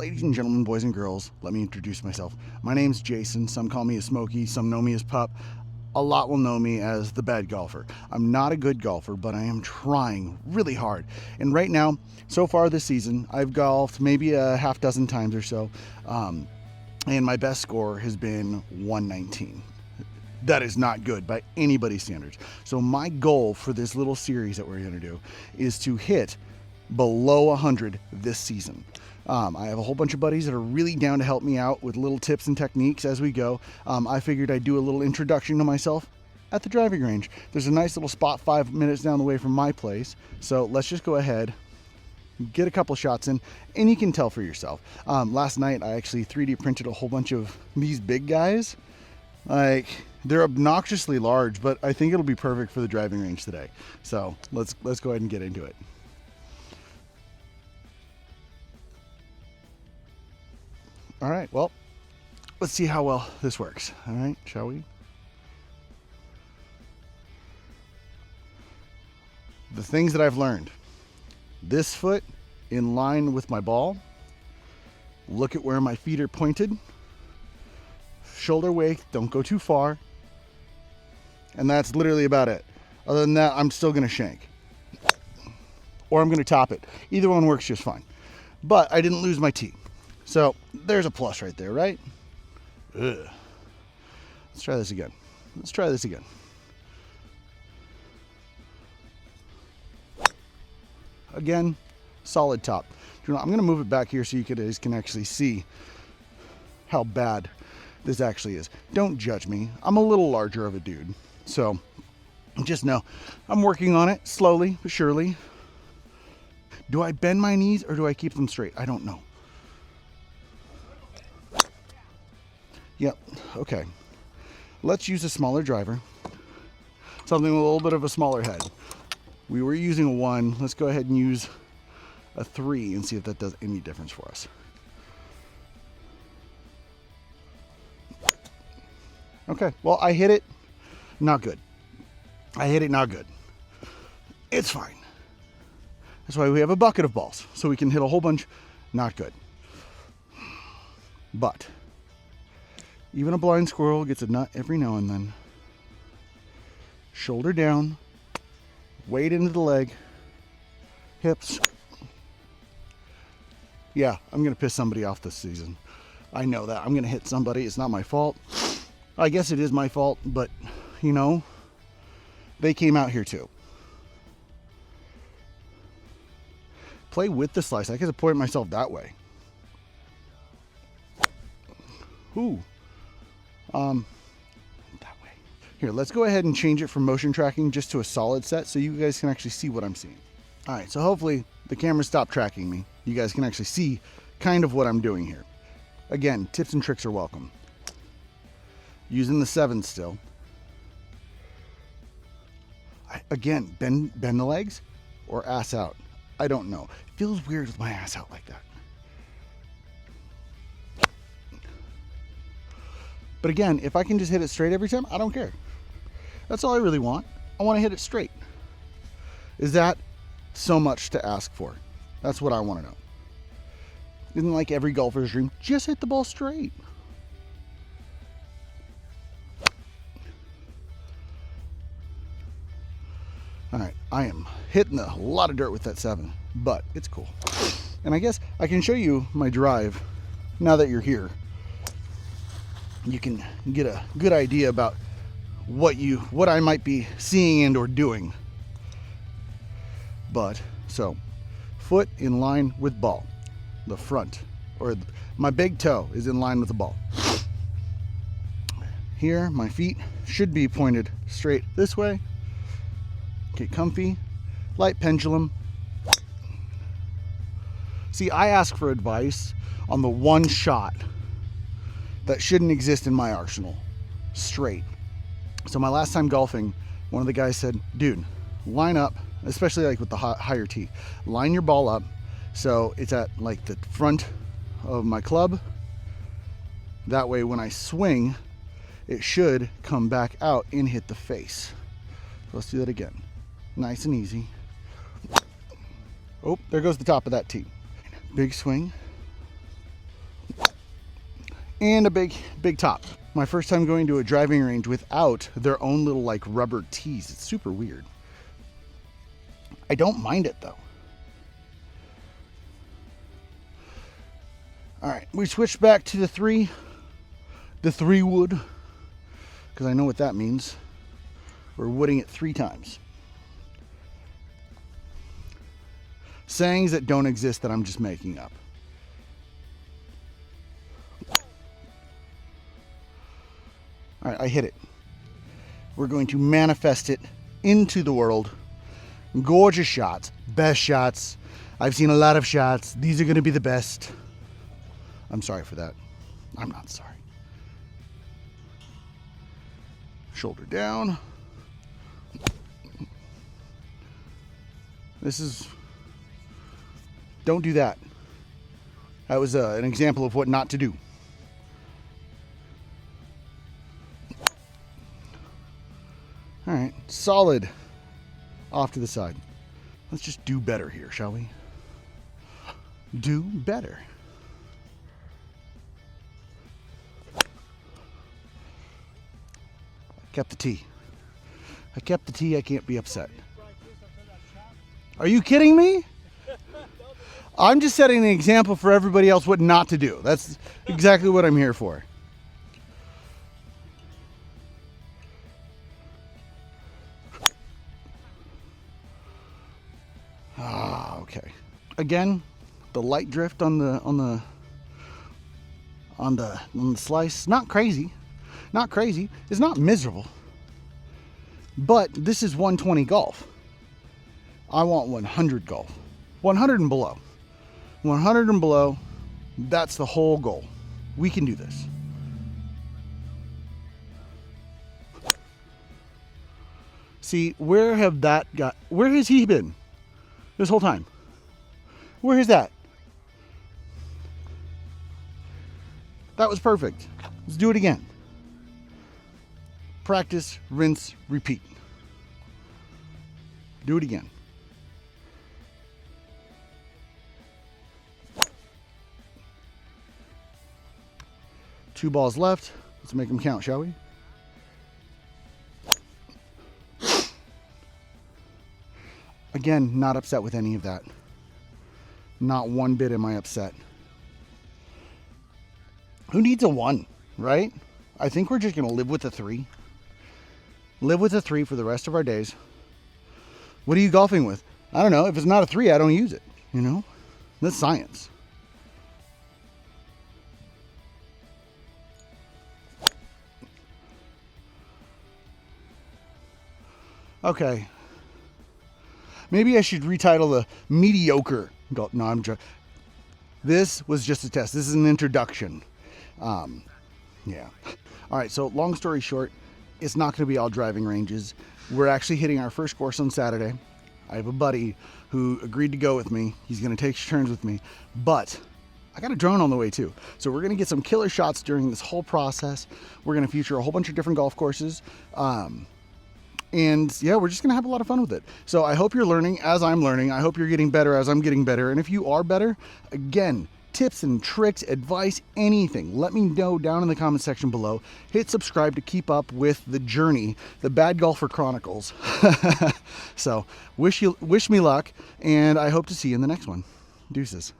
Ladies and gentlemen, boys and girls, let me introduce myself. My name's Jason. Some call me as Smokey, some know me as Pup. A lot will know me as the bad golfer. I'm not a good golfer, but I am trying really hard. And right now, so far this season, I've golfed maybe a half dozen times or so, and my best score has been 119. That is not good by anybody's standards. So my goal for this little series that we're going to do is to hit below 100 this season. I have a whole bunch of buddies that are really down to help me out with little tips and techniques as we go. I figured I'd do a little introduction to myself at the driving range. There's a nice little spot 5 minutes down the way from my place. So let's just go ahead, get a couple shots in, and you can tell for yourself. Last night I actually 3D printed a whole bunch of these big guys. Like, they're obnoxiously large, but I think it'll be perfect for the driving range today. So let's go ahead and get into it. All right, well, let's see how well this works. All right, shall we? The things that I've learned. This foot in line with my ball. Look at where my feet are pointed. Shoulder wake, don't go too far. And that's literally about it. Other than that, I'm still gonna shank. Or I'm gonna top it. Either one works just fine. But I didn't lose my tee. So there's a plus right there, right? Ugh. Let's try this again. Again, solid top. You know, I'm gonna move it back here so you guys can actually see how bad this actually is. Don't judge me. I'm a little larger of a dude. So just know I'm working on it slowly but surely. Do I bend my knees or do I keep them straight? I don't know. Yep, okay. Let's use a smaller driver. Something with a little bit of a smaller head. We were using a 1. Let's go ahead and use a 3 and see if that does any difference for us. Okay, well, I hit it, not good. It's fine. That's why we have a bucket of balls, so we can hit a whole bunch, not good. But even a blind squirrel gets a nut every now and then. Shoulder down, weight into the leg, hips. Yeah, I'm gonna piss somebody off this season. I know that. I'm gonna hit somebody. It's not my fault. I guess it is my fault, but you know, they came out here too. Play with the slice. I could have pointed myself that way. Ooh. That way. Here, let's go ahead and change it from motion tracking just to a solid set so you guys can actually see what I'm seeing. All right, so hopefully the camera stopped tracking me. You guys can actually see kind of what I'm doing here. Again, tips and tricks are welcome. Using the 7 still. Again, bend the legs or ass out. I don't know. It feels weird with my ass out like that. But again, if I can just hit it straight every time, I don't care. That's all I really want. I want to hit it straight. Is that so much to ask for? That's what I want to know. Isn't like every golfer's dream, just hit the ball straight. All right, I am hitting a lot of dirt with that 7, but it's cool. And I guess I can show you my drive now that you're here. You can get a good idea about what I might be seeing and or doing. But so foot in line with ball, the front, or my big toe is in line with the ball. Here my feet should be pointed straight this way. Get comfy, light pendulum. See, I ask for advice on the one shot that shouldn't exist in my arsenal. Straight. So my last time golfing, one of the guys said, dude, line up, especially like with the higher tee, line your ball up so it's at like the front of my club. That way when I swing, it should come back out and hit the face. So let's do that again. Nice and easy. Oh, there goes the top of that tee. Big swing. and a big top. My first time going to a driving range without their own little like rubber tees. It's super weird. I don't mind it though. All right, we switched back to the three wood, because I know what that means. We're wooding it 3 times. Sayings that don't exist that I'm just making up. All right, I hit it. We're going to manifest it into the world. Gorgeous shots, best shots. I've seen a lot of shots. These are going to be the best. I'm sorry for that. I'm not sorry. Shoulder down. This is, don't do that. That was an example of what not to do. All right, solid off to the side. Let's just do better here, shall we? Do better. Kept the tee. I kept the tee, I can't be upset. Are you kidding me? I'm just setting an example for everybody else what not to do. That's exactly what I'm here for. Okay. Again, the light drift on the slice, not crazy. Not crazy. It's not miserable. But this is 120 golf. I want 100 golf. 100 and below. 100 and below, that's the whole goal. We can do this. See, where has he been this whole time? Where is that? That was perfect. Let's do it again. Practice, rinse, repeat. Do it again. Two balls left. Let's make them count, shall we? Again, not upset with any of that. Not one bit am I upset. Who needs a 1, right? I think we're just going to live with a 3. Live with a 3 for the rest of our days. What are you golfing with? I don't know. If it's not a 3, I don't use it. You know? That's science. Okay. Maybe I should retitle the mediocre golf. No, I'm joking. This was just a test. This is an introduction. Yeah. All right. So long story short, it's not going to be all driving ranges. We're actually hitting our first course on Saturday. I have a buddy who agreed to go with me. He's going to take turns with me, but I got a drone on the way too. So we're going to get some killer shots during this whole process. We're going to feature a whole bunch of different golf courses. And yeah, we're just going to have a lot of fun with it. So I hope you're learning as I'm learning. I hope you're getting better as I'm getting better. And if you are better, again, tips and tricks, advice, anything, let me know down in the comment section below. Hit subscribe to keep up with the journey, the Bad Golfer Chronicles. So wish me luck, and I hope to see you in the next one. Deuces.